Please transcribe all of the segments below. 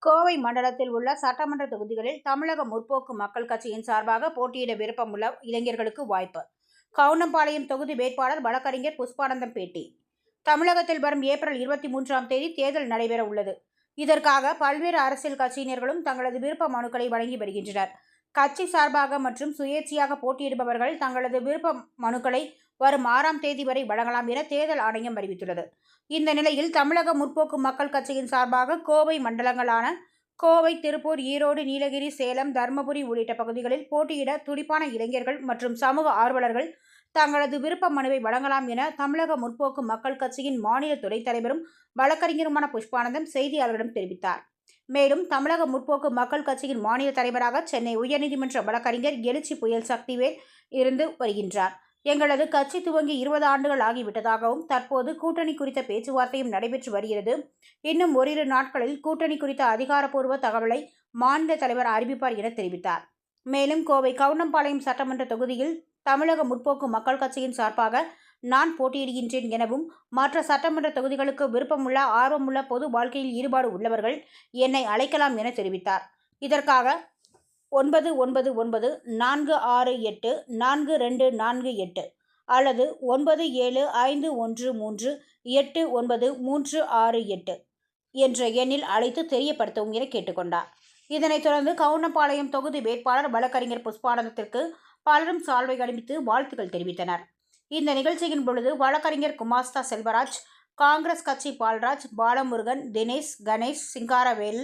கோவை மண்டலத்தில் உள்ள சட்டமன்ற தொகுதிகளில் தமிழக முற்போக்கு மக்கள் கட்சியின் சார்பாக போட்டியிட விருப்பமுள்ள இளைஞர்களுக்கு வாய்ப்பு. கவுண்டம்பாளையம் தொகுதி வேட்பாளர் வழக்கறிஞர் புஷ்பானந்தம் பேட்டி. தமிழகத்தில் வரும் ஏப்ரல் 23ஆம் தேதி தேர்தல் நடைபெற உள்ளது. இதற்காக பல்வேறு அரசியல் கட்சியினர்களும் தங்களது விருப்ப மனுக்களை வழங்கி வருகின்றனர். கட்சி சார்பாக மற்றும் சுயேட்சையாக போட்டியிடுபவர்கள் தங்களது விருப்ப மனுக்களை வரும் 6ஆம் தேதி வரை வழங்கலாம் என தேர்தல் ஆணையம் அறிவித்துள்ளது. இந்த நிலையில் தமிழக முற்போக்கு மக்கள் கட்சியின் சார்பாக கோவை மண்டலங்களான கோவை, திருப்பூர், ஈரோடு, நீலகிரி, சேலம், தருமபுரி உள்ளிட்ட பகுதிகளில் போட்டியிட துடிப்பான இளைஞர்கள் மற்றும் சமூக ஆர்வலர்கள் தங்களது விருப்ப மனுவை வழங்கலாம் என தமிழக முற்போக்கு மக்கள் கட்சியின் மாநில துணைத் தலைவரும் வழக்கறிஞருமான புஷ்பானந்தம் செய்தியாளர்களிடம் தெரிவித்தார். மேலும் தமிழக முற்போக்கு மக்கள் கட்சியின் மாநில தலைவராக சென்னை உயர்நீதிமன்ற வழக்கறிஞர் எழுச்சி புயல் சக்திவேல் இருந்து வருகின்றார். எங்களது கட்சி துவங்கி 20 ஆண்டுகள் ஆகிவிட்டதாகவும் தற்போது கூட்டணி குறித்த பேச்சுவார்த்தையும் நடைபெற்று வருகிறது. இன்னும் ஓரிரு நாட்களில் கூட்டணி குறித்த அதிகாரப்பூர்வ தகவலை மாநில தலைவர் அறிவிப்பார் என தெரிவித்தார். மேலும் கோவை கவுண்டம்பாளையம் சட்டமன்ற தொகுதியில் தமிழக முற்போக்கு மக்கள் கட்சியின் சார்பாக நான் போட்டியிடுகின்றேன் எனவும் மற்ற சட்டமன்ற தொகுதிகளுக்கு விருப்பமுள்ள ஆர்வமுள்ள பொது வாழ்க்கையில் ஈடுபாடு உள்ளவர்கள் என்னை அழைக்கலாம் என தெரிவித்தார். இதற்காக 9994684248 அல்லது 9751389368 என்ற எண்ணில் அழைத்து தெரியப்படுத்தவும் என கேட்டுக்கொண்டார். இதனைத் தொடர்ந்து கவுண்டம்பாளையம் தொகுதி வேட்பாளர் வழக்கறிஞர் புஷ்பானந்தத்திற்கு பலரும் சால்வை அணிவித்து வாழ்த்துக்கள் தெரிவித்தனர். இந்த நிகழ்ச்சியின் பொழுது வழக்கறிஞர் குமாஸ்தா செல்வராஜ், காங்கிரஸ் கட்சி பால்ராஜ், பாலமுருகன், தினேஷ், கணேஷ், சிங்காரவேல்,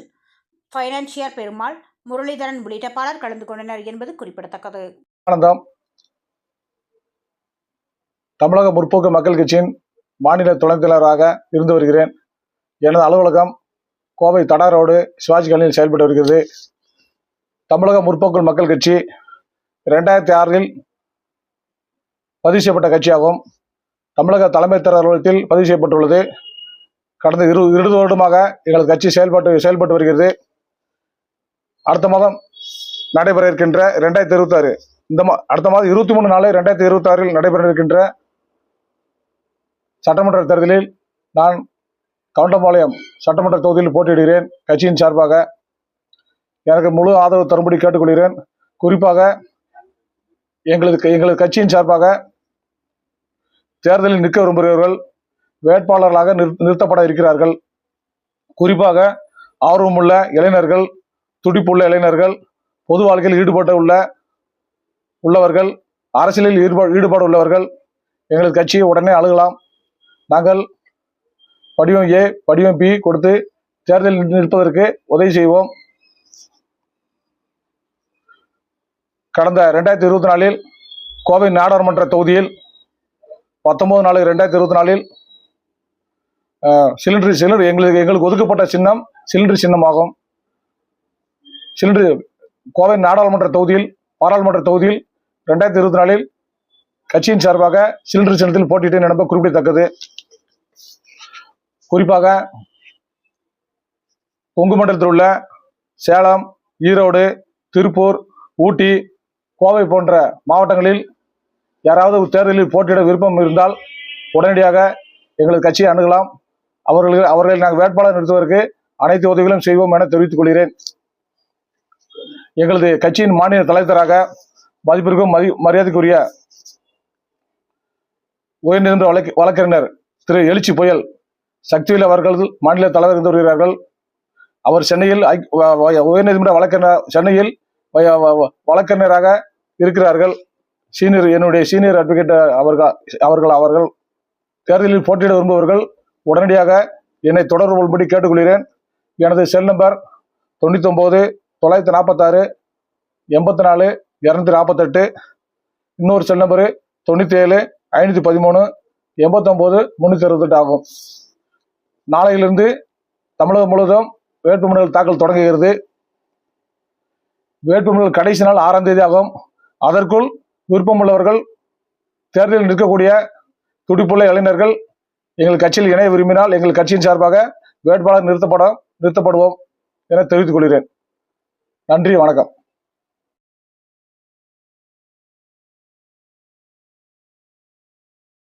பைனான்சியர் பெருமாள், முரளிதரன் உள்ளிட்ட பலர் கலந்து கொண்டனர் என்பது குறிப்பிடத்தக்கது. தமிழக முற்போக்கு மக்கள் கட்சியின் மாநில துணைத் தலைவராக இருந்து வருகிறேன். எனது அலுவலகம் கோவை தடா ரோடு சிவாஜி காலனியில் செயல்பட்டு வருகிறது. தமிழக முற்போக்கு மக்கள் கட்சி 2006இல் பதிவு செய்யப்பட்ட கட்சியாகும். தமிழக தலைமை அலுவலகத்தில் பதிவு செய்யப்பட்டுள்ளது. கடந்த 20 வருடமாக எங்களது கட்சி செயல்பட்டு வருகிறது. அடுத்த மாதம் நடைபெற இருக்கின்ற 2026 அடுத்த மாதம் 23/4/2026 நடைபெற இருக்கின்ற சட்டமன்ற தேர்தலில் நான் கவுண்டம்பாளையம் சட்டமன்ற தொகுதியில் போட்டியிடுகிறேன். கட்சியின் சார்பாக எனக்கு முழு ஆதரவு தரும்படி கேட்டுக்கொள்கிறேன். குறிப்பாக எங்களது கட்சியின் சார்பாக தேர்தலில் நிற்க விரும்புகிறவர்கள் வேட்பாளர்களாக நிறுத்தப்பட இருக்கிறார்கள். குறிப்பாக ஆர்வமுள்ள இளைஞர்கள், துடிப்புள்ள இளைஞர்கள், பொது வாழ்க்கையில் உள்ளவர்கள், அரசியலில் ஈடுபாடு உள்ளவர்கள் எங்களது கட்சியை உடனே அணுகலாம். நாங்கள் படிவம் A, படிவம் B கொடுத்து தேர்தலில் நிற்பதற்கு உதவி செய்வோம். கடந்த 2024இல் கோவை நாடாளுமன்ற தொகுதியில் 19/4/2024இல் சிலிண்டர் எங்களுக்கு ஒதுக்கப்பட்ட சின்னம் சிலிண்டர் சின்னமாகும். கோவை நாடாளுமன்ற தொகுதியில் பாராளுமன்ற தொகுதியில் 2024இல் கட்சியின் சார்பாக சிலிண்டர் சின்னத்தில் போட்டியிட்டேன் என்பது குறிப்பிடத்தக்கது. குறிப்பாக கொங்கு மண்டலத்தில் உள்ள சேலம், ஈரோடு, திருப்பூர், ஊட்டி, கோவை போன்ற மாவட்டங்களில் யாராவது தேர்தலில் போட்டியிட விருப்பம் இருந்தால் உடனடியாக எங்களது கட்சியை அணுகலாம். அவர்களை நாங்கள் வேட்பாளர் நிறுத்துவதற்கு அனைத்து உதவிகளும் செய்வோம் என தெரிவித்துக் கொள்கிறேன். எங்களது கட்சியின் மாநில தலைவராக மதிப்பிற்கும் மரியாதைக்குரிய உயர்நீதிமன்ற வழக்கறிஞர் திரு எழுச்சி புயல் சக்திவேல் அவர்கள் மாநில தலைவர் இருந்து வருகிறார்கள். அவர் சென்னையில் உயர்நீதிமன்ற சென்னையில் வழக்கறிஞராக இருக்கிறார்கள். என்னுடைய சீனியர் அட்வொகேட் அவர்கள் தேர்தலில் போட்டியிட விரும்புபவர்கள் உடனடியாக என்னை தொடர்பு கொள்ளும்படி கேட்டுக்கொள்கிறேன். எனது செல் நம்பர் 99 946 84 248. இன்னொரு செல் நம்பரு 97 513 89 368 ஆகும். நாளையிலிருந்து தமிழகம் முழுவதும் வேட்புமனுக்கள் தாக்கல் தொடங்குகிறது. வேட்புமனுக்கள் கடைசி நாள் 6ஆம் தேதி ஆகும். அதற்குள் விருப்பமுள்ளவர்கள் தேர்தலில் நிற்கக்கூடிய துடிப்புள்ள இளைஞர்கள் எங்கள் கட்சியில் இணைய விரும்பினால் எங்கள் கட்சியின் சார்பாக வேட்பாளர் நிறுத்தப்படுவோம் என தெரிவித்துக் கொள்கிறேன். நன்றி, வணக்கம்.